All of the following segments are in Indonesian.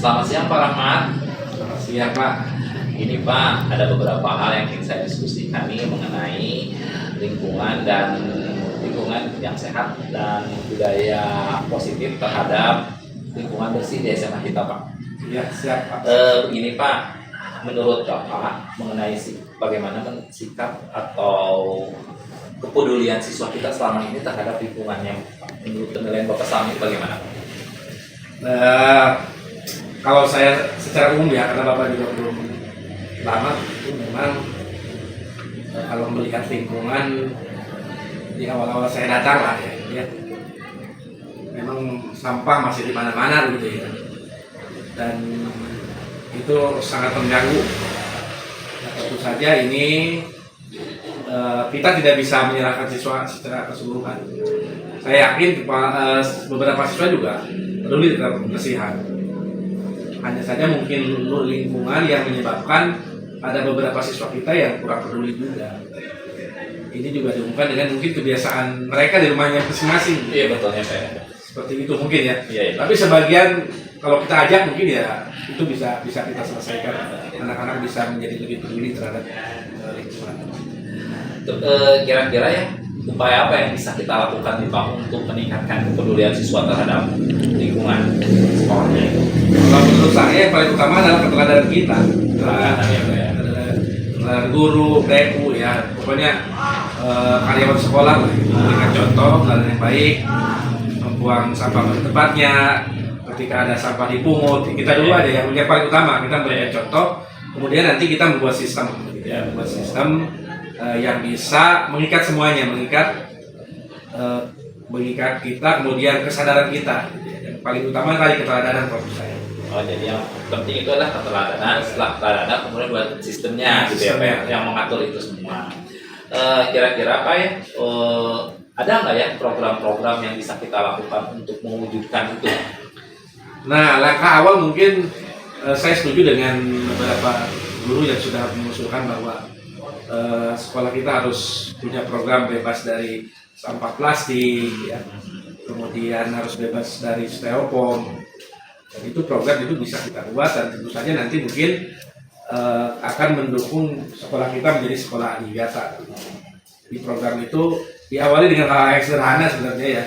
Selamat siang Pak Rahmat. Selamat siang Pak. Ini Pak, ada beberapa hal yang ingin saya diskusikan nih mengenai lingkungan yang sehat dan budaya positif terhadap lingkungan bersih di SMA kita Pak. Ya siap Pak. Begini Pak, menurut Bapak mengenai bagaimana sikap atau kepedulian siswa kita selama ini terhadap lingkungannya Pak? Menurut penilaian Bapak selama ini bagaimana? Kalau saya secara umum ya, karena Bapak juga belum lama, itu memang kalau melihat lingkungan di awal-awal saya datang lah ya, memang sampah masih di mana-mana gitu ya, dan itu sangat mengganggu. Nah, tentu saja ini kita tidak bisa menyerahkan siswa secara keseluruhan. Saya yakin beberapa siswa juga peduli terhadap kebersihan. Hanya saja mungkin lingkungan yang menyebabkan ada beberapa siswa kita yang kurang peduli juga. Ini juga dihubungkan dengan mungkin kebiasaan mereka di rumahnya masing-masing. Iya betulnya Pak. Seperti itu mungkin ya. Iya. Tapi sebagian kalau kita ajak mungkin ya itu bisa kita selesaikan. Anak-anak bisa menjadi lebih peduli terhadap lingkungan. Kira-kira ya upaya apa yang bisa kita lakukan di Pak untuk meningkatkan kepedulian siswa terhadap lingkungan sekolahnya itu? Kalau menurut saya yang paling utama adalah keteladanan kita. Keteladanan guru, PU ya, pokoknya karyawan sekolah lah, memberikan contoh keteladanan yang baik, membuang sampah pada tempatnya, ketika ada sampah dipungut, kita dulu aja yang paling utama kita memberikan contoh, kemudian nanti kita membuat sistem, membuat sistem yang bisa mengikat semuanya, mengikat kita, kemudian kesadaran kita. Yang paling utama tadi keteladanan menurut saya. Oh, jadi yang penting itu adalah keteladanan, setelah keteladanan kemudian buat sistemnya gitu ya Pak, yang mengatur itu semua. Kira-kira Pak ya, ada nggak ya program-program yang bisa kita lakukan untuk mewujudkan itu? Nah, langkah awal mungkin saya setuju dengan beberapa guru yang sudah mengusulkan bahwa sekolah kita harus punya program bebas dari sampah plastik, ya. Kemudian harus bebas dari styrofoam. Dan itu program itu bisa kita buat dan tentu saja nanti mungkin akan mendukung sekolah kita menjadi sekolah adiwiyata. Di program itu diawali dengan hal yang sederhana sebenarnya ya.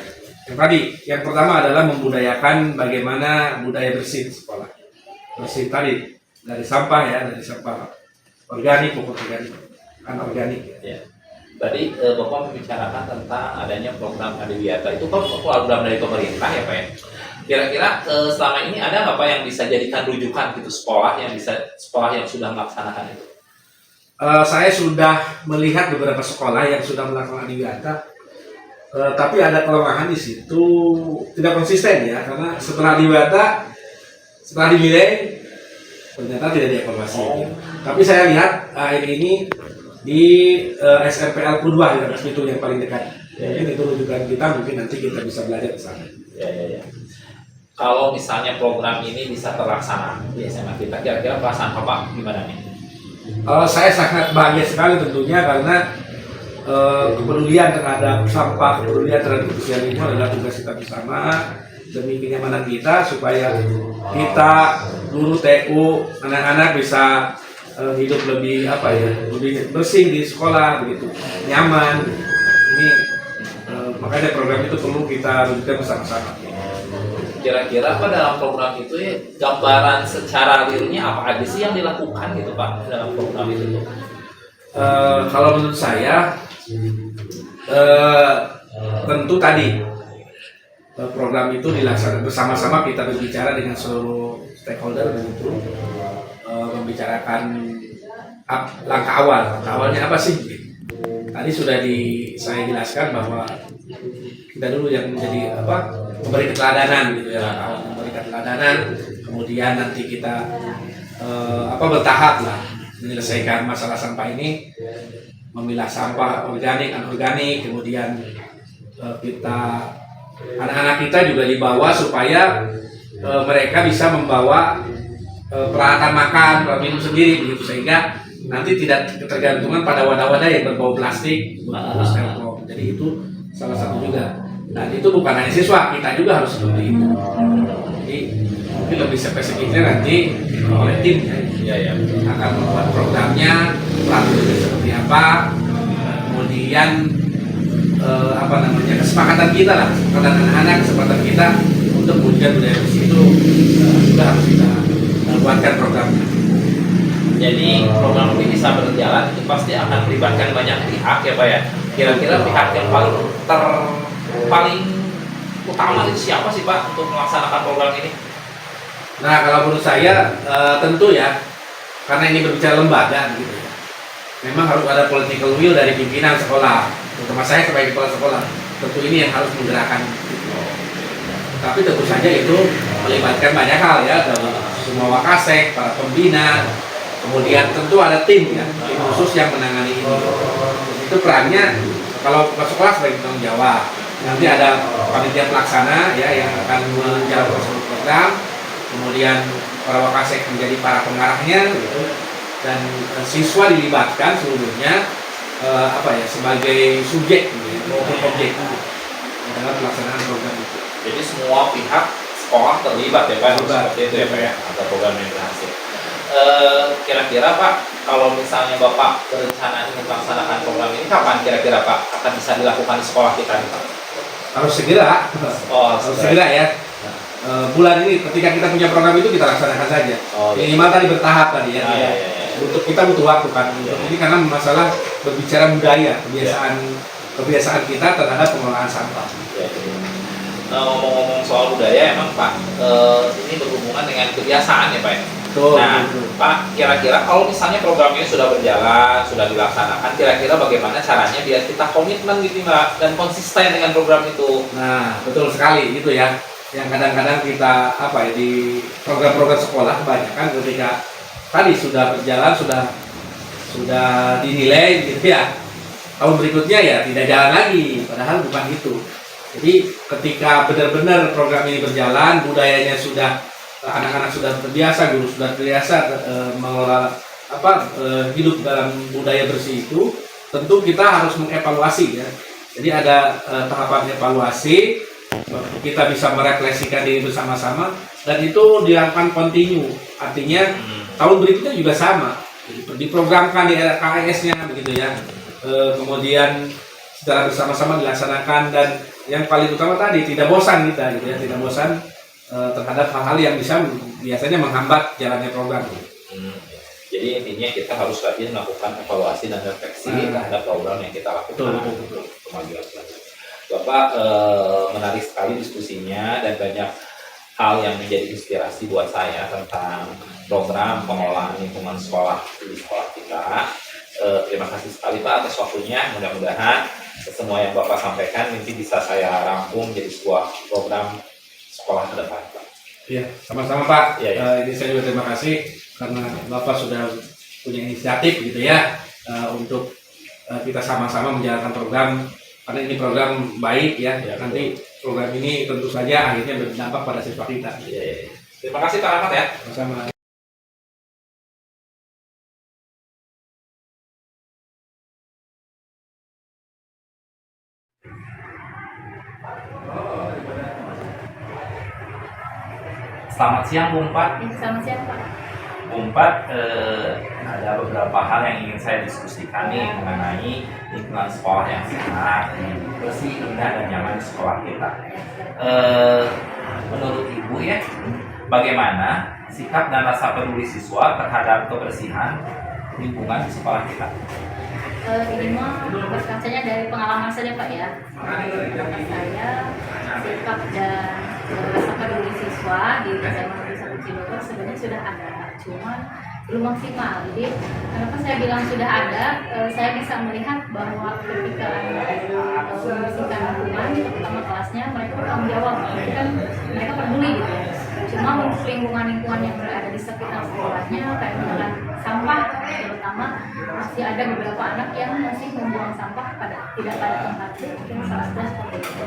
Yang pertama adalah membudayakan bagaimana budaya bersih di sekolah. Bersih tadi dari sampah ya, dari sampah organik, pupuk organik. Anorganik ya. Tadi Bapak membicarakan tentang adanya program Adiwiyata, itu kan program dari pemerintah ya Pak ya. Kira-kira selama ini ada nggak Pak yang bisa jadikan rujukan gitu sekolah yang sudah melaksanakan itu? Saya sudah melihat beberapa sekolah yang sudah melakukan Adiwiyata, tapi ada kelemahan di situ, tidak konsisten ya, karena setelah Adiwiyata, setelah dinilai ternyata tidak dievaluasi. Tapi saya lihat akhir ini di SMPL Q2 itu yang paling dekat. Mungkin itu rujukan kita, mungkin nanti kita bisa belajar ke sana. Ya. Kalau misalnya program ini bisa terlaksana di SMA kita, kira-kira perasaan Bapak gimana nih? Saya sangat bahagia sekali tentunya karena kepedulian terhadap sampah, kepedulian terhadap kebersihan lingkungan adalah tugas kita bersama demi kenyamanan kita supaya kita, guru TU, anak-anak bisa hidup lebih lebih bersih di sekolah, begitu nyaman. Ini makanya program itu perlu kita rujukan bersama-sama. Kira-kira Pak dalam program itu ya gambaran secara realnya apa aja sih yang dilakukan gitu Pak dalam program itu? Kalau menurut saya tentu tadi program itu dilaksanakan bersama-sama, kita berbicara dengan seluruh stakeholder begitu. Membicarakan langkah awalnya apa sih? Tadi sudah saya jelaskan bahwa kita dulu yang menjadi memberi keteladanan gitu ya, memberi keteladanan, kemudian nanti kita bertahap lah menyelesaikan masalah sampah ini, memilah sampah organik, anorganik, kemudian anak-anak kita juga dibawa supaya mereka bisa membawa peralatan makan, minum sendiri begitu, sehingga nanti tidak ketergantungan pada wadah-wadah yang berbau plastik, styrofoam. Jadi itu salah satu juga. Dan itu bukan hanya siswa, kita juga harus seperti itu. Jadi Mungkin lebih spesifiknya nanti oleh tim ya. Iya, iya. Akan membuat programnya, peraturannya seperti apa, kemudian kesepakatan kita lah, kesepakatan anak-anak, kesepakatan kita untuk mewujudkan budaya bersih itu juga harus kita buatkan programnya. Jadi program ini bisa berjalan itu pasti akan melibatkan banyak pihak ya Pak ya. Kira-kira pihak yang paling utama itu siapa sih Pak untuk melaksanakan program ini? Nah, kalau menurut saya tentu ya, karena ini berbicara lembaga gitu ya, memang harus ada political will dari pimpinan sekolah, terutama saya sebagai kepala sekolah. Tentu ini yang harus menggerakkan. Tapi tentu saja itu melibatkan banyak hal ya, dari semua wakasek, para pembina, kemudian tentu ada tim ya, tim khusus yang menangani ini. Itu perannya kalau kepala sekolah sebagai tanggung jawab. Nanti ada panitia pelaksana ya yang akan menjalankan seluruh program. Kemudian para wakasek menjadi para pengarahnya gitu. Dan siswa dilibatkan seluruhnya sebagai subjek maupun objek dalam pelaksanaan program itu. Jadi semua pihak sekolah terlibat ya Pak, Terlibat. seperti itu ya Pak ya, atau program yang berhasil. Kira-kira Pak, kalau misalnya Bapak berencana ingin melaksanakan program ini, kapan kira-kira Pak akan bisa dilakukan di sekolah kita nih Pak? Harus segera, Oh, harus segera ya. Bulan ini ketika kita punya program itu kita laksanakan saja. Oh, iya. Minimal tadi bertahap tadi ya. Iya. Untuk kita butuh waktu kan. Untuk ini karena masalah berbicara budaya, kebiasaan kita terhadap pengelolaan sampah. Ya, ngomong-ngomong soal budaya, emang Pak, ini berhubungan dengan kebiasaan ya Pak ya? Betul, Nah, betul. Pak, kira-kira kalau misalnya program ini sudah berjalan, sudah dilaksanakan, kira-kira bagaimana caranya biar kita komitmen gitu Mbak, dan konsisten dengan program itu? Nah, betul sekali itu ya. Yang kadang-kadang kita di program-program sekolah kebanyakan ketika tadi sudah berjalan, sudah dinilai gitu ya. Tahun berikutnya ya tidak jalan lagi, padahal bukan itu. Jadi ketika benar-benar program ini berjalan, budayanya sudah, anak-anak sudah terbiasa, guru sudah terbiasa mengelola hidup dalam budaya bersih itu, tentu kita harus mengevaluasi ya. Jadi ada tahapan evaluasi, kita bisa merefleksikan diri bersama-sama dan itu dilakukan kontinu. Artinya tahun berikutnya juga sama, diprogramkan di RKS-nya begitu ya. Kemudian secara bersama-sama dilaksanakan dan yang paling utama tadi tidak bosan kita gitu ya, tidak bosan terhadap hal-hal yang biasanya menghambat jalannya program. Jadi intinya kita harus rajin melakukan evaluasi dan refleksi terhadap program yang kita lakukan. Betul. Kemajuan Bapak menarik sekali diskusinya dan banyak hal yang menjadi inspirasi buat saya tentang program pengelolaan lingkungan sekolah di sekolah kita. Terima kasih sekali Pak atas waktunya. Mudah-mudahan semua yang Bapak sampaikan nanti bisa saya rangkum jadi sebuah program sekolah ke depan Pak. Iya, sama-sama Pak. Iya. Ini saya juga terima kasih karena Bapak sudah punya inisiatif gitu ya untuk kita sama-sama menjalankan program, karena ini program baik ya. Nanti program ini tentu saja akhirnya berdampak pada siswa kita. Iya. Terima kasih Pak Ahmad ya. Sama. Selamat siang Bung Pat. Selamat siang Pak. Bung Pat, ada beberapa hal yang ingin saya diskusikan nih mengenai lingkungan sekolah yang sehat, bersih, indah, dan nyaman di sekolah kita. Menurut Ibu ya, bagaimana sikap dan rasa peduli siswa terhadap kebersihan lingkungan di sekolah kita? Ini mah berkacanya dari pengalaman saja Pak ya. Pengalaman saya, sikap dan rasa peduli siswa di zaman Desa Cilegon sebenarnya sudah ada, cuman belum maksimal. Jadi kenapa saya bilang sudah ada? Saya bisa melihat bahwa ketika anak itu membersihkan lingkungan, terutama kelasnya, mereka bertanggung jawab. Jadi kan mereka peduli gitu ya. Cuma untuk lingkungan yang berada di sekitar sekolahnya, kayak misalkan sampah, terutama masih ada beberapa anak yang masih membuang sampah tidak pada tempatnya, mungkin salah seperti itu.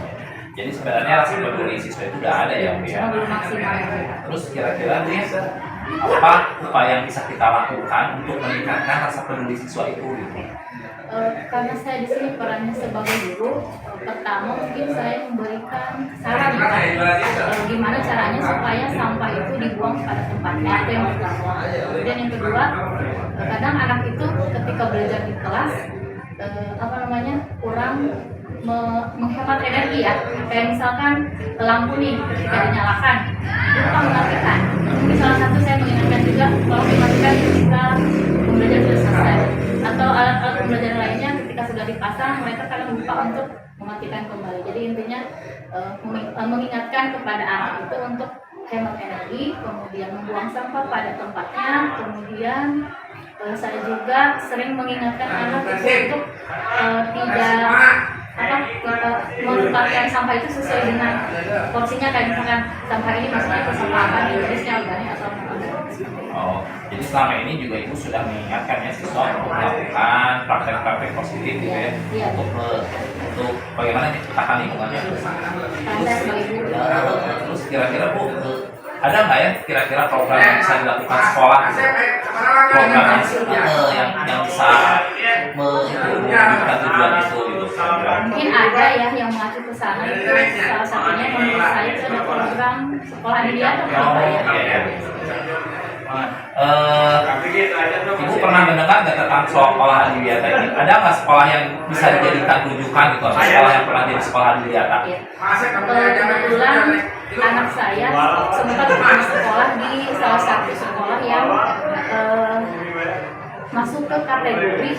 Jadi sebenarnya rasa peduli siswa itu udah ada ya, Bu ya. Cuma belum maksimal. Terus kira-kira nih, apa upaya yang bisa kita lakukan untuk meningkatkan rasa peduli siswa itu gitu? Karena saya di sini perannya sebagai guru, pertama mungkin saya memberikan saran gimana caranya supaya sampah itu dibuang pada tempatnya, itu yang pertama. Kemudian yang kedua, kadang anak itu ketika belajar di kelas kurang menghemat energi ya, kayak misalkan lampu nih ketika dinyalakan itu kan mematikan. Mungkin salah satu saya mengingatkan juga kalau dimatikan ketika pembelajaran sudah selesai, atau alat-alat pembelajaran lainnya ketika sudah dipasang mereka kadang lupa untuk mematikan kembali. Jadi intinya mengingatkan kepada anak itu untuk hemat energi, kemudian membuang sampah pada tempatnya, kemudian saya juga sering mengingatkan anak itu untuk menempatkan sampah itu sesuai dengan porsinya, kayak misalkan sampah ini masuknya ke sampah apa nih, jenisnya organik atau non-organik. Oh, jadi selama ini juga ibu sudah mengingatkan ya siswa untuk melakukan praktek-praktek positif gitu ya, iya. untuk bagaimana menciptakan lingkungannya. Terus kira-kira Bu, ada nggak ya kira-kira program yang bisa dilakukan sekolah, program yang bisa mewujudkan tujuan itu gitu? Mungkin ada ya yang mengacu ke sana, itu salah satunya menurut saya itu ada program sekolah adiwiyata ya. Ibu pernah mendengar nggak tentang sekolah adiwiyata ini? Ada nggak sekolah yang bisa dijadikan rujukan gitu, atau sekolah yang pernah jadi sekolah adiwiyata? Kebetulan anak saya sempat pernah sekolah di salah satu sekolah yang masuk ke kategori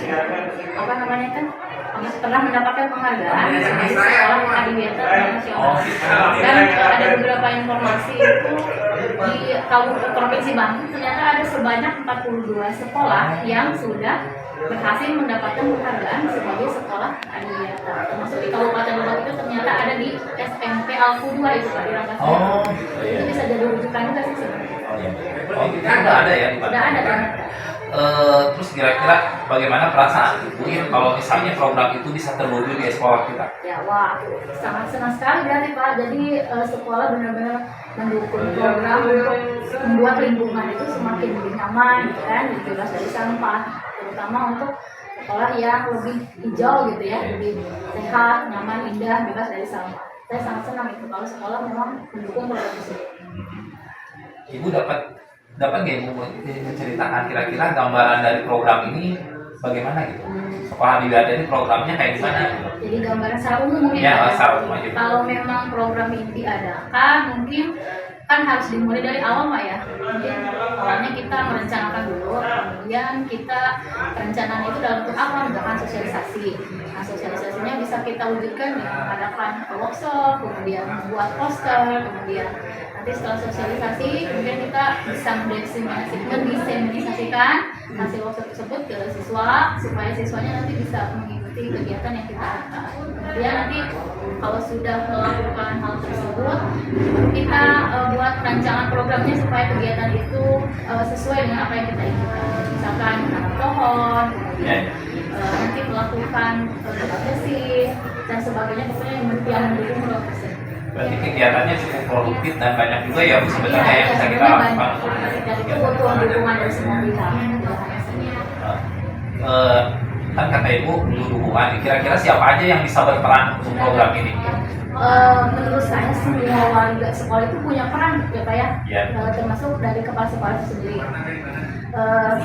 pernah mendapatkan penghargaan sebagai sekolah adiwiyata nasional. Dan ada beberapa informasi itu di provinsi Banten ternyata ada sebanyak 42 sekolah yang sudah berhasil mendapatkan penghargaan sebagai sekolah adiwiyata. Termasuk di Kabupaten Lebak itu ternyata ada di SMP Al-Qudwa itu Pak, di Rangkasjati. Itu bisa jadi rujukan juga sih sebenarnya. Itu udah ada ya? Udah ada ternyata. Terus kira-kira bagaimana perasaan ibu ya kalau misalnya program itu bisa terwujud di sekolah kita? Ya, wah, sangat senang sekali berarti Pak. Jadi sekolah benar-benar mendukung program untuk membuat lingkungan itu semakin lebih nyaman, kan, bebas dari sampah, terutama untuk sekolah yang lebih hijau gitu ya, lebih sehat, nyaman, indah, bebas dari sampah. Saya sangat senang itu kalau sekolah memang mendukung program tersebut. Ibu dapat nggak Ibu menceritakan kira-kira gambaran dari program ini bagaimana gitu? Sekolah adiwiyata ini programnya kayak gimana? Gitu? Jadi gambaran secara umum mungkin ya, secara umum aja. Kalau memang program ini diadakan, mungkin kan harus dimulai dari awal Pak ya. Mungkin awalnya kita merencanakan dulu, kemudian kita perencanaan itu dalam bentuk apa? Misalkan sosialisasi. Nah, sosialisasinya bisa kita wujudkan dengan mengadakan workshop, kemudian membuat poster, kemudian nanti setelah sosialisasi, kemudian kita bisa mendiseminasikan hasil workshop tersebut ke siswa supaya siswanya nanti bisa mengikuti kegiatan yang kita lakukan. Kemudian nanti kalau sudah melakukan hal tersebut, kita buat rancangan programnya supaya kegiatan itu sesuai dengan apa yang kita inginkan. Misalkan menanam pohon, kemudian nanti melakukan bersih dan sebagainya, pokoknya yang mendukung program tersebut. Berarti kegiatannya cukup produktif dan banyak juga ya sebenarnya yang bisa kita lakukan. Dan itu butuh dukungan dari semua pihak. Kan kata Ibu butuh dukungan. Kira-kira siapa aja yang bisa berperan untuk program ini? Menurut saya semua warga sekolah itu punya peran ya Pak ya, termasuk dari kepala sekolah itu sendiri.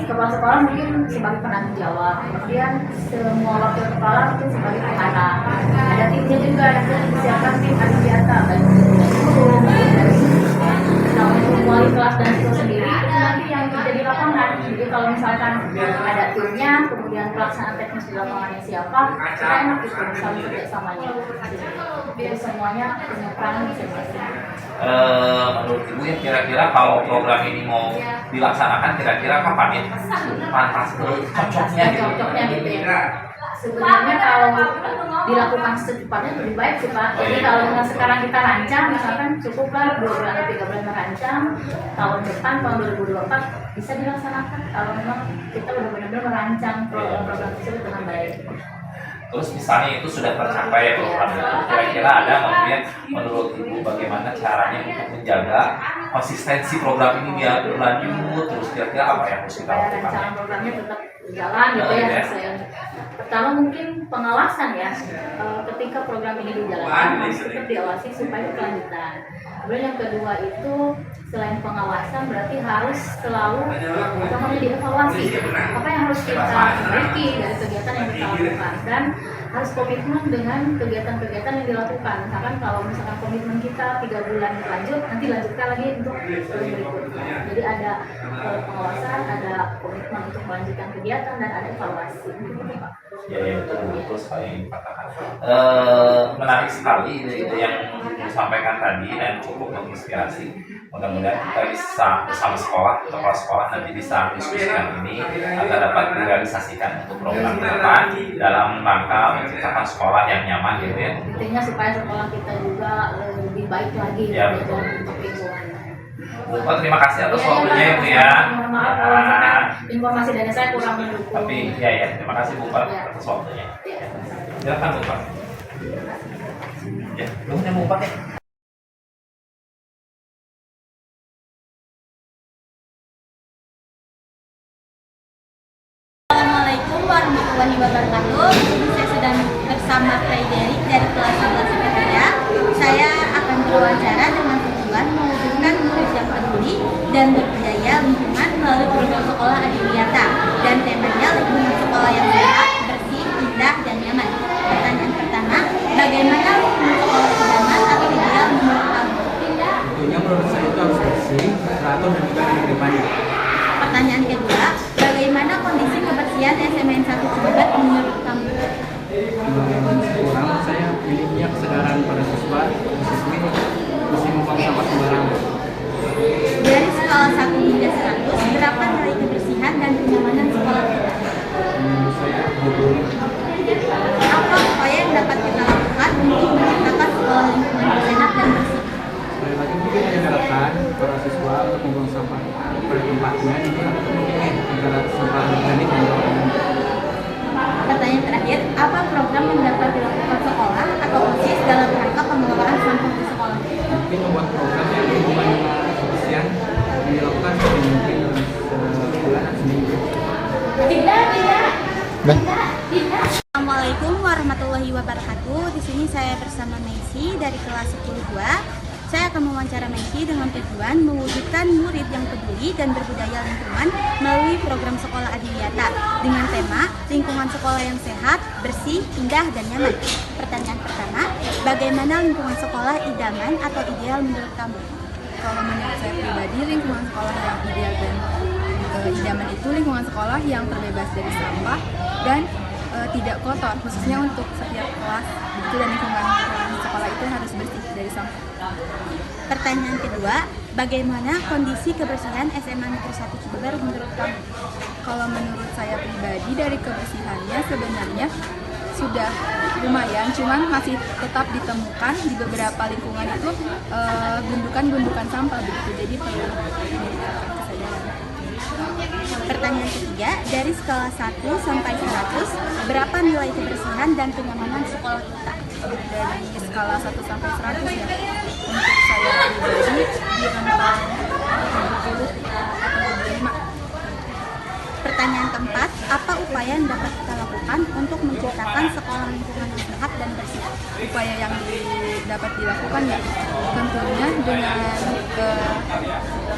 Kepala sekolah mungkin sebagai penanggung jawab, kemudian semua wakil kepala itu sebagai pengarah. Ada timnya juga, nanti disiapkan tim adiwiyata dari guru, dari wali kelas dan siswa sendiri itu nanti yang kerja di lapangan. Jadi kalau misalkan ada timnya, kemudian pelaksanaan teknis di lapangannya siapa, kita enak gitu saling kerjasamanya. Jadi semuanya punya peran masing-masing. Menurut Ibu ya kira-kira kalau program ini mau dilaksanakan kira-kira kapan ya? Pantas cocoknya gitu ya. Sebenarnya kalau dilakukan secepatnya lebih baik sih Pak. Jadi kalau sekarang kita rancang, misalkan cukuplah 2 bulan atau 3 bulan merancang, tahun depan tahun 2024 bisa dilaksanakan kalau memang kita benar-benar merancang program tersebut dengan baik. Terus misalnya itu sudah tercapai ya program itu, kira-kira ada kemudian menurut Ibu bagaimana caranya untuk menjaga konsistensi program ini biar berlanjut terus kira-kira apa yang harus kita Supaya lakukan? rencana programnya tetap berjalan gitu Oh, ya. iya. Pertama mungkin pengawasan ya. Ketika program ini dijalankan harus tetap diawasi supaya berkelanjutan. Kemudian yang kedua itu selain pengawasan berarti harus selalu dievaluasi apa yang harus kita perbaiki dari kegiatan yang kita lakukan, dan harus komitmen dengan kegiatan-kegiatan yang dilakukan. Misalkan kalau misalkan komitmen kita 3 bulan berlanjut, nanti lanjutkan lagi untuk tahun berikutnya. Jadi ada pengawasan, ada komitmen untuk melanjutkan kegiatan, dan ada evaluasi. Gitu, Pak. Ya, betul sekali yang dikatakan. Menarik sekali ide yang disampaikan tadi dan cukup menginspirasi. Mudah-mudahan kita bisa bersama sekolah atau kepala sekolah nanti bisa diskusikan ini agar dapat direalisasikan untuk program ke depan dalam rangka menciptakan sekolah yang nyaman gitu ya. Intinya supaya sekolah kita juga lebih baik lagi Ya, gitu, betul. untuk lingkungannya. Bu, terima kasih atas Iya, waktunya ya Bu ya. Mohon maaf kalau misalkan informasi dari saya kurang mendukung. Tapi ya terima kasih Bu Pak Ya. atas waktunya. Ya. Silakan Bu Pak. Ya, lu punya Bu Pak ya. Assalamualaikum warahmatullahi wabarakatuh. Saya sedang bersama Frederick dari kelas 11 IPA. Saya akan berwawancara dengan tujuan mewujudkan murid yang peduli dan berdaya lingkungan melalui program sekolah Adiwiyata, dan temanya lingkungan sekolah yang sehat, bersih, indah, dan nyaman. Pertanyaan pertama, bagaimana lingkungan sekolah idaman atau ideal menurut kamu? Tentunya menurut saya itu harus bersih, teratur dan juga diberi banyak. Pertanyaan kedua, bagaimana kondisi kebersihan SMN 1 Cilebat menurut kamu? Kurang saya pilihnya kesadaran pada siswa, siswi mesti membuang sampah sembarangan. Dari skala 1 hingga 100, berapa nilai kebersihan dan kenyamanan sekolah kita? Menurut saya 20. Apa upaya yang dapat kita lakukan untuk menciptakan sekolah lingkungan yang sehat dan bersih? Sekali lagi mungkin menyerahkan para siswa untuk membuang sampah pada tempatnya antara sampah organik dan non-organik. Pertanyaan terakhir, apa program yang dapat dilakukan sekolah atau OSIS dalam rangka pengelolaan sampah di sekolah? Mungkin membuat program yang berhubungan dengan kebersihan yang dilakukan sebelum mungkin dalam sebulan atau seminggu. Assalamualaikum warahmatullahi wabarakatuh. Di sini saya bersama Messi dari kelas 10-2. Saya akan mewawancara Messi dengan tujuan mewujudkan murid yang peduli dan berbudaya lingkungan melalui program sekolah Adiwiyata dengan tema lingkungan sekolah yang sehat, bersih, indah, dan nyaman. Pertanyaan pertama, bagaimana lingkungan sekolah idaman atau ideal menurut kamu? Kalau menurut saya pribadi, lingkungan sekolah yang ideal dan idaman itu lingkungan sekolah yang terbebas dari sampah dan tidak kotor, khususnya untuk setiap kelas. Begitu, dan lingkungan sekolah itu harus bersih dari sampah. Pertanyaan kedua, bagaimana kondisi kebersihan SMA Negeri 1 Cilebar menurut kamu? Kalau menurut saya pribadi, dari kebersihannya sebenarnya sudah lumayan, cuman masih tetap ditemukan di beberapa lingkungan itu gundukan-gundukan sampah begitu, jadi perlu meningkatkan kesadaran. Pertanyaan ketiga, dari skala 1 sampai 100, berapa nilai kebersihan dan kenyamanan sekolah kita? Dari skala 1 sampai 100 ya, untuk saya pribadi di rentang 70 atau 75. Pertanyaan keempat, apa upaya yang dapat kita lakukan untuk menciptakan sekolah lingkungan yang sehat dan bersih? Upaya yang dapat dilakukan ya tentunya dengan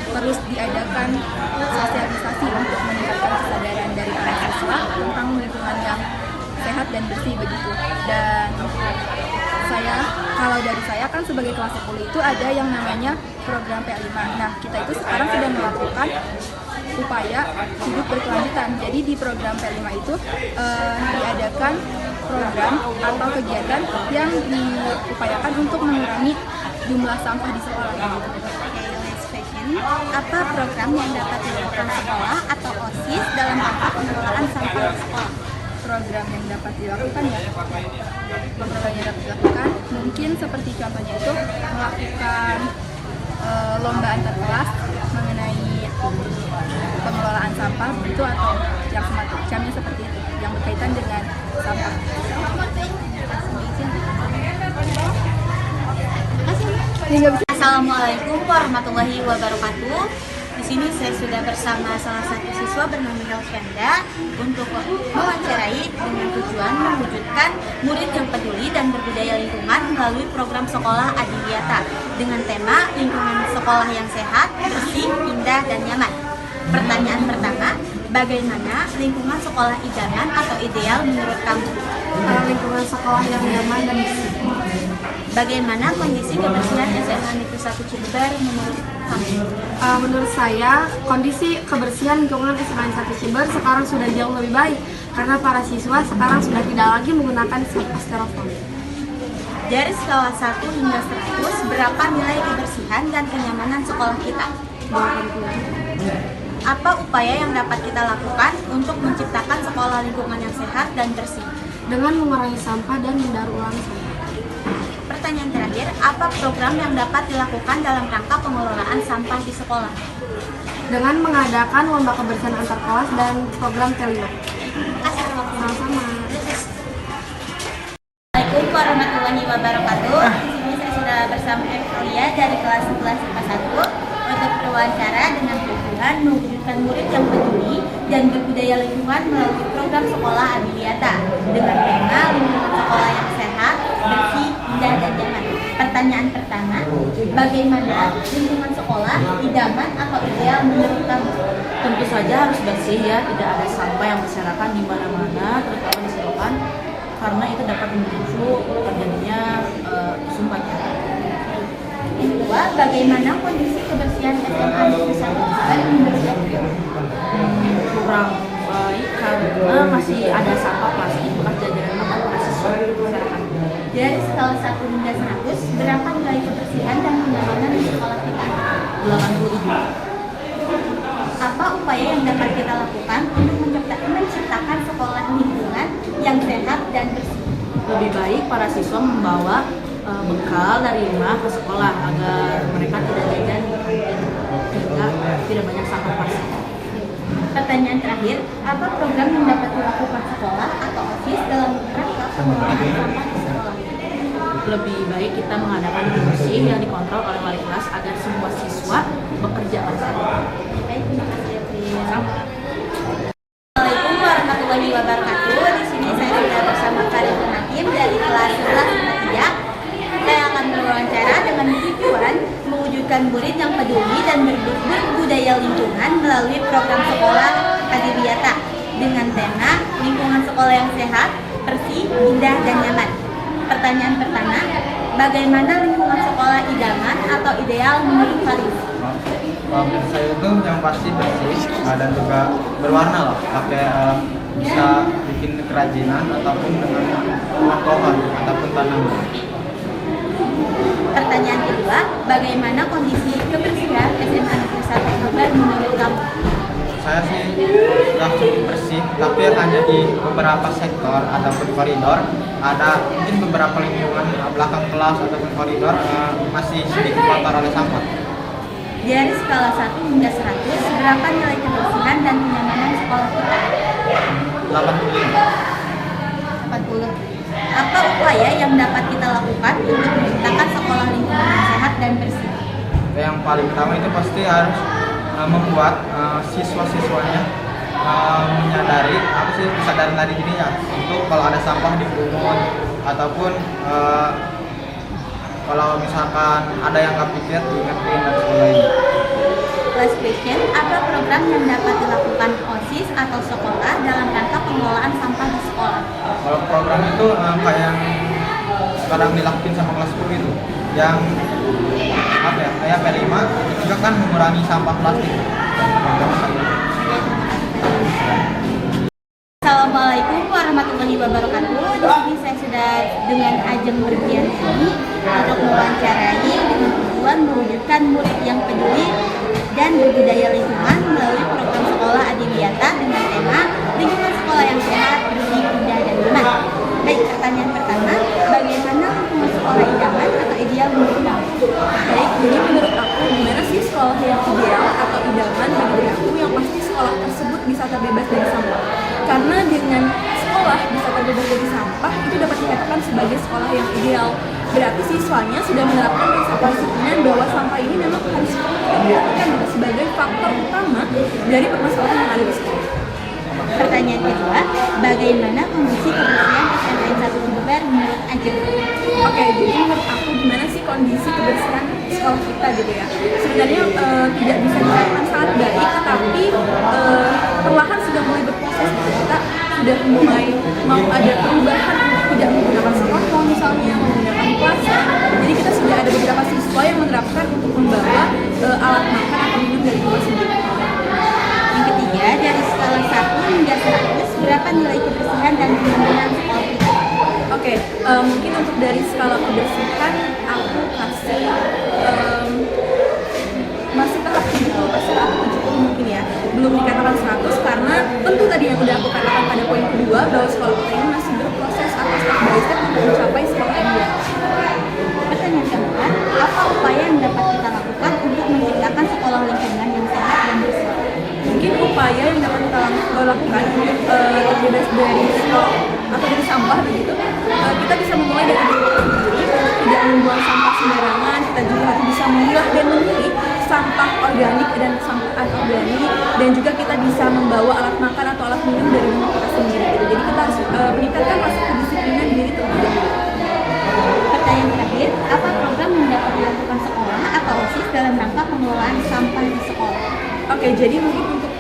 terus diadakan sosialisasi untuk meningkatkan kesadaran dari para siswa tentang lingkungan yang sehat dan bersih begitu. Dan kalau dari saya kan sebagai kelas 10 itu ada yang namanya program P5. Nah, kita itu sekarang sudah melakukan upaya hidup berkelanjutan. Jadi di program P5 itu diadakan program atau kegiatan yang diupayakan untuk mengurangi jumlah sampah di sekolah. Next question, apa program yang dapat dilakukan sekolah atau OSIS dalam rangka pengelolaan sampah di sekolah? Program yang dapat dilakukan ya, program yang dapat dilakukan mungkin seperti contohnya itu melakukan lomba antar kelas mengenai pengelolaan sampah begitu, atau yang semacamnya seperti itu yang berkaitan dengan sampah. Assalamualaikum Assalamualaikum warahmatullahi wabarakatuh. Di sini saya sudah bersama salah satu siswa bernama Helvenda untuk mewawancarai dengan tujuan mewujudkan murid yang peduli dan berbudaya lingkungan melalui program sekolah Adiwiyata dengan tema lingkungan sekolah yang sehat, bersih, indah, dan nyaman. Pertanyaan pertama, bagaimana lingkungan sekolah idaman atau ideal menurut kamu? Lingkungan sekolah yang nyaman dan bersih. Bagaimana kondisi kebersihan SMA Negeri 1 Cilebar menurut kamu? Menurut saya, kondisi kebersihan lingkungan SMA 1 Cilebar sekarang sudah jauh lebih baik karena para siswa sekarang sudah tidak lagi menggunakan styrofoam. Dari skala 1 hingga 100, berapa nilai kebersihan dan kenyamanan sekolah kita? 80. Apa upaya yang dapat kita lakukan untuk menciptakan sekolah lingkungan yang sehat dan bersih? Dengan mengurangi sampah dan mendaur ulang sampah. Pertanyaan terakhir, apa program yang dapat dilakukan dalam rangka pengelolaan sampah di sekolah? Dengan mengadakan lomba kebersihan antar kelas dan program T5. Terima kasih atas waktunya. Sama-sama. Assalamualaikum warahmatullahi wabarakatuh. Di sini saya sudah bersama Emilia dari kelas 11 IPA 1 untuk berwawancara dengan tujuan mewujudkan murid yang peduli dan berbudaya lingkungan melalui program sekolah Adiwiyata dengan tema lingkungan sekolah yang sehat, bersih, indah, dan nyaman. Pertanyaan pertama, bagaimana lingkungan sekolah idaman atau ideal menurut kamu? Tentu saja harus bersih ya, tidak ada sampah yang berserakan di mana-mana, terutama di selokan, karena itu dapat memicu terjadinya sumpahnya. Yang kedua, bagaimana kondisi kebersihan SMA Negeri 1 Cilebar menurut kamu? Kurang baik karena masih ada sampah plastik bekas jajanan makan para siswa berserakan. Dari skala 1 hingga 100, berapa nilai kebersihan dan kenyamanan di sekolah kita? 87. Apa upaya yang dapat kita lakukan untuk menciptakan sekolah lingkungan yang sehat dan bersih? Lebih baik para siswa membawa bekal dari rumah ke sekolah agar mereka tidak jajan di kantin sehingga tidak banyak sampah plastik. Pertanyaan terakhir, apa program yang dapat dilakukan sekolah atau OSIS dalam rangka pengelolaan sampah di sekolah? Lebih baik kita mengadakan bersih yang dikontrol oleh wali kelas agar semua siswa bekerja bersama. Baik, terima kasih April. Assalamualaikum warahmatullahi wabarakatuh. Di sini saya sudah bersama Karim Hakim dari kelas 11 IPA 3. Saya akan berwawancara dengan tujuan mewujudkan murid yang peduli dan berbudaya lingkungan melalui program sekolah Adiwiyata dengan tema lingkungan sekolah yang sehat, bersih, indah, dan nyaman. Pertanyaan pertama, bagaimana lingkungan sekolah idaman atau ideal menurut Faris? Menurut saya itu yang pasti bersih dan juga berwarna lah, pakai bisa bikin kerajinan ataupun dengan pohon ataupun tanaman. Pertanyaan kedua, bagaimana kondisi kebersihan SMA Negeri 1 Cilebar menurut kamu? Saya sih sudah cukup bersih, tapi hanya di beberapa sektor ataupun koridor ada mungkin beberapa lingkungan belakang kelas ataupun koridor masih sedikit kotor oleh sampah. Dari skala 1 hingga 100, berapa nilai kebersihan dan kenyamanan sekolah kita? 85. 40. Apa upaya yang dapat kita lakukan untuk menciptakan sekolah lingkungan yang sehat dan bersih? Yang paling utama itu pasti harus membuat siswa-siswanya menyadari kesadaran tadi gini ya, untuk kalau ada sampah dipungut ataupun kalau misalkan ada yang nggak pikir diingetin dan sebagainya. Last question, apa program yang dapat dilakukan OSIS atau sekolah dalam rangka pengelolaan sampah di sekolah? Kalau program itu kayak yang sekarang dilakukan sama kelas 10 itu, yang apa ya, kayak P5 itu juga kan mengurangi sampah plastik. Assalamualaikum warahmatullahi wabarakatuh. Di sini saya sudah dengan Ajeng Berdianti untuk mewawancarai dengan tujuan mewujudkan murid yang peduli dan berbudaya lingkungan melalui program sekolah Adiwiyata dengan tema lingkungan sekolah yang sehat, bersih, indah, dan nyaman. Baik, pertanyaan pertama, bagaimana lingkungan sekolah idaman atau ideal menurut kamu? Baik, jadi menurut aku gimana sih sekolah yang ideal atau idaman bagi aku? Yang pasti sekolah tersebut bisa terbebas dari sampah. Karena dengan sekolah bisa terbebas dari sampah itu dapat dikatakan sebagai sekolah yang ideal. berarti siswanya sudah menerapkan prinsip kedisiplinan bahwa sampah ini memang harus diperhatikan sebagai faktor utama dari permasalahan yang ada di sekolah. Pertanyaan kedua, bagaimana kondisi kebersihan SMAN 1 Cibeber menurut Ajeng? Oke, jadi menurut aku gimana sih kondisi kebersihan sekolah kita gitu ya? Sebenarnya tidak bisa dikatakan sangat baik, tapi perlahan sudah mulai berproses gitu. Kita sudah mulai mau ada perubahan untuk tidak menggunakan styrofoam misalnya, menggunakan plastik. Jadi kita sudah ada beberapa siswa yang menerapkan untuk membawa alat makan atau minum dari rumah sendiri. Yang ketiga, dari skala 1 hingga 100, berapa nilai kebersihan dan kenyamanan sekolah kita? Oke, mungkin untuk dari skala kebersihan aku kasih masih tahap 70% atau 70 mungkin ya. Belum dikatakan 100 karena tentu tadi yang udah aku katakan pada poin kedua bahwa sekolah kita ini masih berproses atau step by step untuk mencapai sekolah yang ideal. Pertanyaan keempat, apa upaya yang dapat kita lakukan untuk menciptakan sekolah lingkungan yang sehat dan bersih? Mungkin upaya yang dapat kita lakukan untuk terbebas dari stok atau dari sampah begitu, kita bisa memulai dari diri kita sendiri, tidak membuang sampah sembarangan. Kita juga harus bisa memilah dan memilih sampah organik dan sampah anorganik, dan juga kita bisa membawa alat makan atau alat minum dari rumah kita sendiri gitu. Jadi kita harus meningkatkan rasa kedisiplinan diri terlebih dahulu. Pertanyaan terakhir, apa program yang dapat dilakukan sekolah atau OSIS dalam rangka pengelolaan sampah di sekolah? Oke, jadi mungkin untuk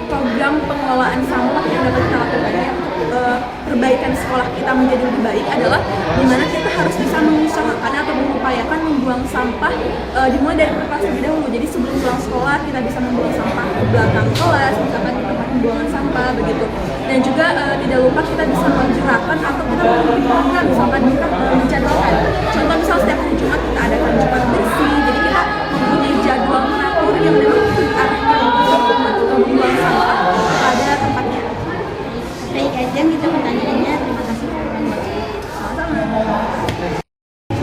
program pengelolaan sampah yang dapat kita lakukan ya, perbaikan sekolah kita menjadi lebih baik adalah dimana kita harus bisa mengusahakan atau mengupayakan membuang sampah dimulai dari kelas terlebih dahulu. Jadi sebelum pulang sekolah kita bisa membuang sampah ke belakang kelas, misalkan di tempat pembuangan sampah begitu. Dan juga tidak lupa kita bisa menggerakkan atau kita memperhatikan misalkan kita menjadwalkan. Contoh misal setiap hari Jumat kita adakan Jumat bersih. Jadi kita mempunyai jadwal mengatur yang memang arahnya untuk membuang sampah pada tempatnya. Baik Ajeng, itu pertanyaannya. Terima kasih.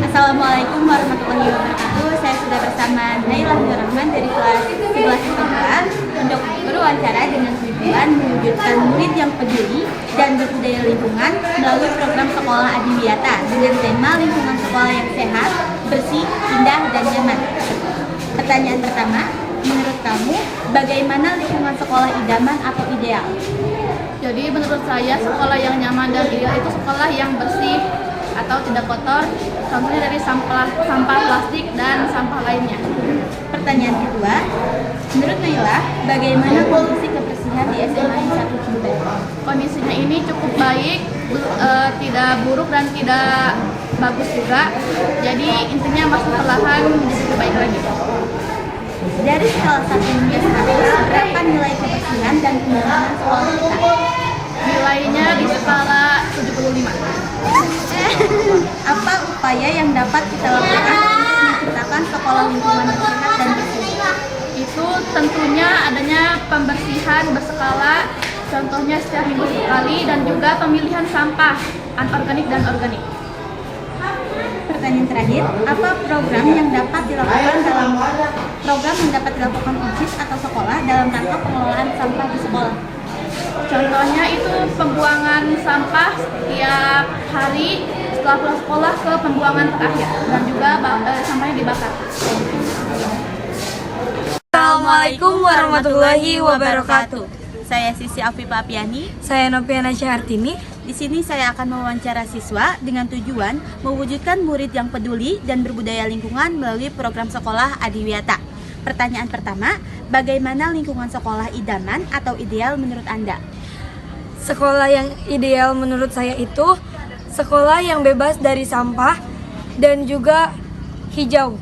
Assalamualaikum warahmatullahi wabarakatuh. Saya sudah bersama Nailah Nurrahman dari kelas 11 IPA untuk berwawancara dengan tujuan mewujudkan murid yang peduli dan berbudaya lingkungan melalui program sekolah Adiwiyata dengan tema lingkungan sekolah yang sehat, bersih, indah, dan nyaman. Pertanyaan pertama, menurut kamu bagaimana lingkungan sekolah idaman atau ideal? Jadi menurut saya sekolah yang nyaman dan ideal itu sekolah yang bersih atau tidak kotor, contohnya dari sampah plastik dan sampah lainnya. Pertanyaan kedua, menurut Naila, bagaimana kondisi kebersihan di SMA 1 Cibeber? Kondisinya ini cukup baik, tidak buruk dan tidak bagus juga. Jadi intinya masih perlahan menjadi lebih baik lagi. Dari skala 1 hingga 100, berapa nilai kebersihan dan kenyamanan sekolah kita? Nilainya di skala 75. Apa upaya yang dapat kita lakukan untuk menciptakan sekolah lingkungan yang sehat dan bersih? Itu tentunya adanya pembersihan berskala, contohnya setiap minggu sekali, dan juga pemilihan sampah anorganik dan organik. Pertanyaan terakhir, apa program yang dapat dilakukan OSIS atau sekolah dalam rangka pengelolaan sampah di sekolah? Contohnya itu pembuangan sampah setiap hari setelah pulang sekolah ke pembuangan terakhir, dan juga sampahnya dibakar. Assalamualaikum warahmatullahi wabarakatuh. Saya Sisi Afifah Apiani. Saya Nopiana Syahartini. Di sini saya akan mewawancara siswa dengan tujuan mewujudkan murid yang peduli dan berbudaya lingkungan melalui program sekolah Adiwiyata. Pertanyaan pertama, bagaimana lingkungan sekolah idaman atau ideal menurut Anda? Sekolah yang ideal menurut saya itu sekolah yang bebas dari sampah dan juga hijau.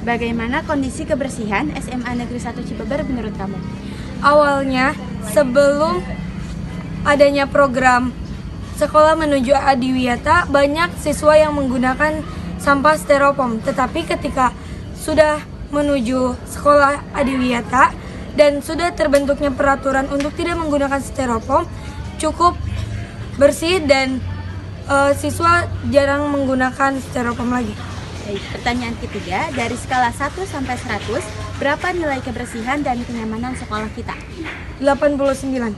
Bagaimana kondisi kebersihan SMA Negeri 1 Cibeber menurut kamu? Awalnya, sebelum adanya program sekolah menuju Adiwiyata, banyak siswa yang menggunakan sampah styrofoam. Tetapi ketika sudah menuju sekolah Adiwiyata dan sudah terbentuknya peraturan untuk tidak menggunakan styrofoam, cukup bersih dan siswa jarang menggunakan styrofoam lagi. Baik, pertanyaan ketiga, dari skala 1 sampai 100, berapa nilai kebersihan dan kenyamanan sekolah kita? 89.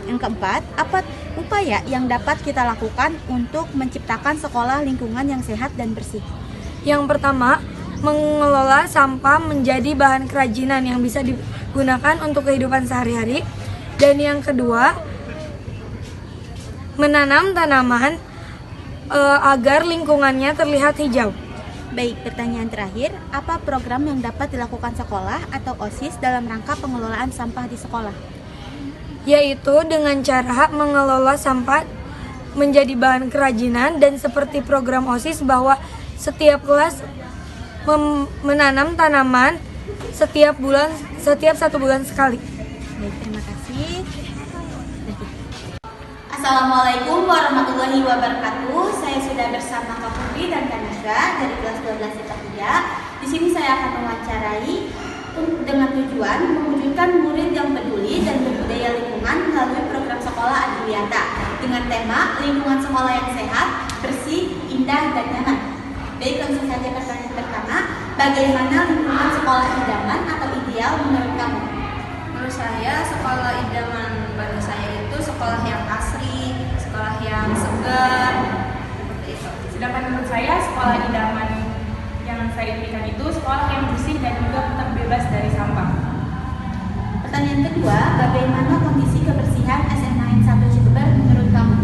Yang keempat, apa upaya yang dapat kita lakukan untuk menciptakan sekolah lingkungan yang sehat dan bersih? Yang pertama, mengelola sampah menjadi bahan kerajinan yang bisa digunakan untuk kehidupan sehari-hari. Dan yang kedua, menanam tanaman agar lingkungannya terlihat hijau. Baik, pertanyaan terakhir, apa program yang dapat dilakukan sekolah atau OSIS dalam rangka pengelolaan sampah di sekolah? Yaitu dengan cara mengelola sampah menjadi bahan kerajinan, dan seperti program OSIS bahwa setiap kelas menanam tanaman setiap 1 bulan sekali. Baik, terima kasih. Assalamualaikum warahmatullahi wabarakatuh. Saya sudah bersama Kak Putri dan Kak Naga dari kelas 12 IPA 3. Di sini saya akan mewawancarai dengan tujuan mewujudkan murid yang peduli dan berbudaya lingkungan melalui program sekolah Adiwiyata dengan tema lingkungan sekolah yang sehat, bersih, indah, dan nyaman. Baik, langsung saja pertanyaan pertama. Bagaimana lingkungan sekolah idaman atau ideal menurut kamu? Menurut saya, sekolah idaman pada saya itu sekolah yang asri, sekolah yang segar, seperti itu. Sedangkan menurut saya, sekolah idaman yang saya berikan itu sekolah yang bersih dan juga terbebas dari sampah. Pertanyaan kedua, bagaimana kondisi kebersihan SMA N 1 Cibeber menurut kamu?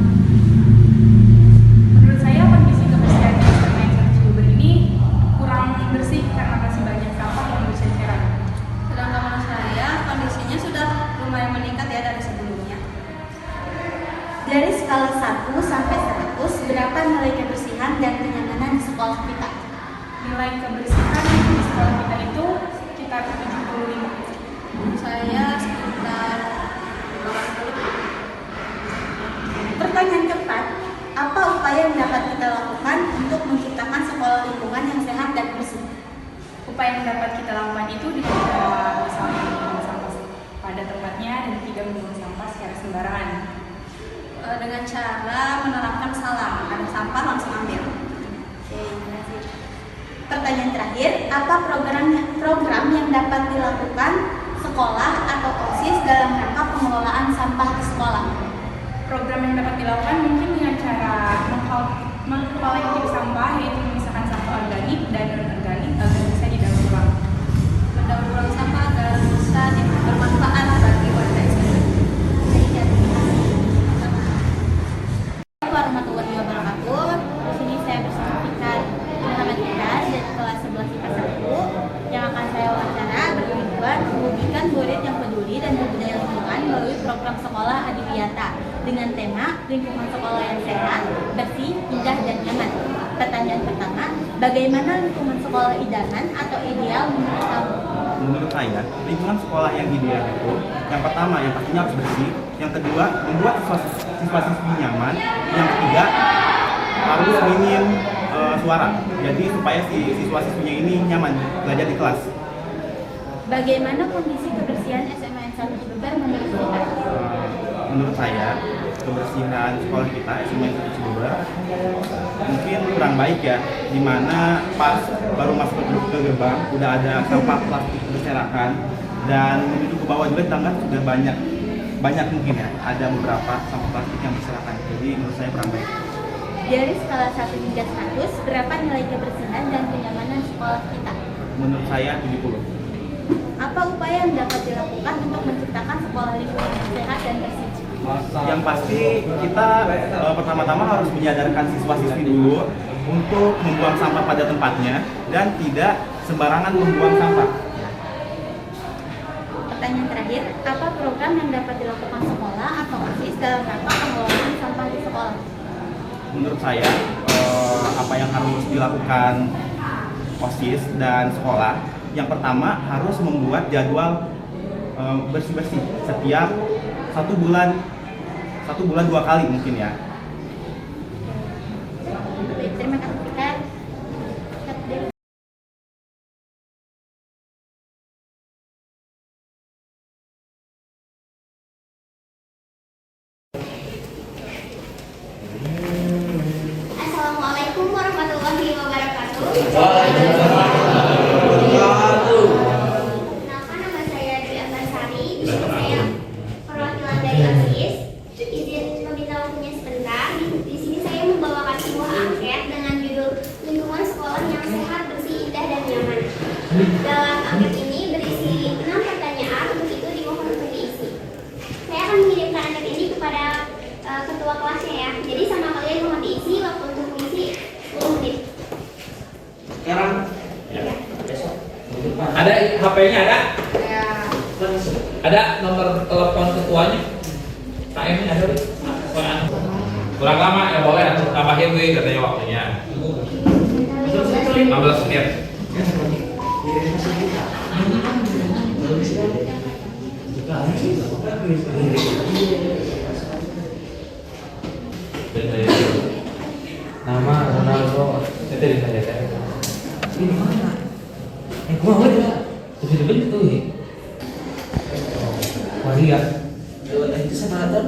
Menurut saya, kondisi kebersihan di SMA N 1 Cibeber ini kurang bersih karena masih banyak sampah yang berserakan. Sedangkan menurut saya, kondisinya sudah lumayan meningkat ya dari sebelumnya. Dari skala 1 sampai 100, berapa nilai kebersihan dan kenyamanan di sekolah kita? Nilai kebersihan di sekolah kita itu sekitar 75. Menurut saya sekitar 80. Pertanyaan keempat, apa upaya yang dapat kita lakukan untuk menciptakan sekolah lingkungan yang sehat dan bersih? Upaya yang dapat kita lakukan itu dengan cara misalnya membuang sampah pada tempatnya dan tidak membuang sampah secara sembarangan. Dengan cara menerapkan salam, ada sampah langsung ambil. Oke, terima kasih. Pertanyaan terakhir, apa program yang dapat dilakukan sekolah atau OSIS dalam rangka pengelolaan sampah di sekolah? Program yang dapat dilakukan mungkin dengan cara mengkolektif sampah, yaitu memisahkan sampah organik dan non-organik agar bisa didaur ulang. Mendaur ulang sampah agar bisa bermanfaat bagi warga sekitar. Warahmatullahi wabarakatuh. Di sini saya bersama Fikar Muhammad Fikar dari kelas 11 IPA 1 yang akan saya wawancara bertujuan mewujudkan murid yang peduli dan berbudaya lingkungan melalui program sekolah Adiwiyata dengan tema lingkungan sekolah yang sehat, bersih, indah, dan nyaman. Pertanyaan pertama, bagaimana lingkungan sekolah idaman atau ideal menurut kamu? Menurut saya, lingkungan sekolah yang ideal itu yang pertama, yang pastinya harus bersih. Yang kedua, membuat siswa-siswi nyaman. Yang ketiga, harus minim suara. Jadi supaya si siswa-siswinya ini nyaman belajar di kelas. Bagaimana kondisi kebersihan SMA N 1 Cibeber menurut kita? Menurut saya, kebersihan sekolah kita SMA N 1 Cibeber mungkin kurang baik ya, dimana pas baru masuk ke gerbang udah ada sampah plastik berserakan, dan menuju ke bawah juga tangga sudah banyak mungkin ya, ada beberapa sampah plastik yang berserakan. Jadi menurut saya kurang baik. Dari skala 1 hingga 100, berapa nilai kebersihan dan kenyamanan sekolah kita? Menurut saya 70. Apa upaya yang dapat dilakukan untuk menciptakan sekolah lingkungan yang sehat dan bersih? Yang pasti kita pertama-tama harus menyadarkan siswa-siswi dulu untuk membuang sampah pada tempatnya dan tidak sembarangan membuang sampah. Pertanyaan terakhir, apa program yang dapat dilakukan sekolah atau OSIS dalam rangka pengelolaan sampah di sekolah? Menurut saya, apa yang harus dilakukan OSIS dan sekolah, yang pertama harus membuat jadwal bersih-bersih setiap 1 bulan 2 kali mungkin ya. Baik, terima kasih Fikar. Assalamualaikum warahmatullahi wabarakatuh. Nama saya Dwi Ambarsari. Di sini saya perwakilan dari OSIS. Izin meminta HP-nya ada? Ada nomor telepon ketuanya? KM-nya ada? Kurang lama ya boleh atau tambahin nih katanya waktunya. 15 menit. Nama Ronaldo. Itu ditanya saya. Ini mana? Gua mau aja. Terus dibeli tuh. Waria. Itu sama ada.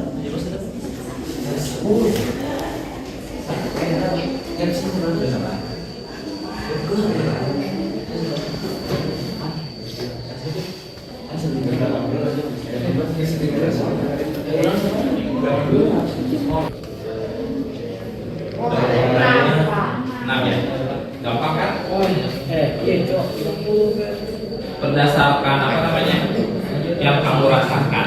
Nah ya, gampang kan? Berdasarkan apa namanya yang kamu rasakan.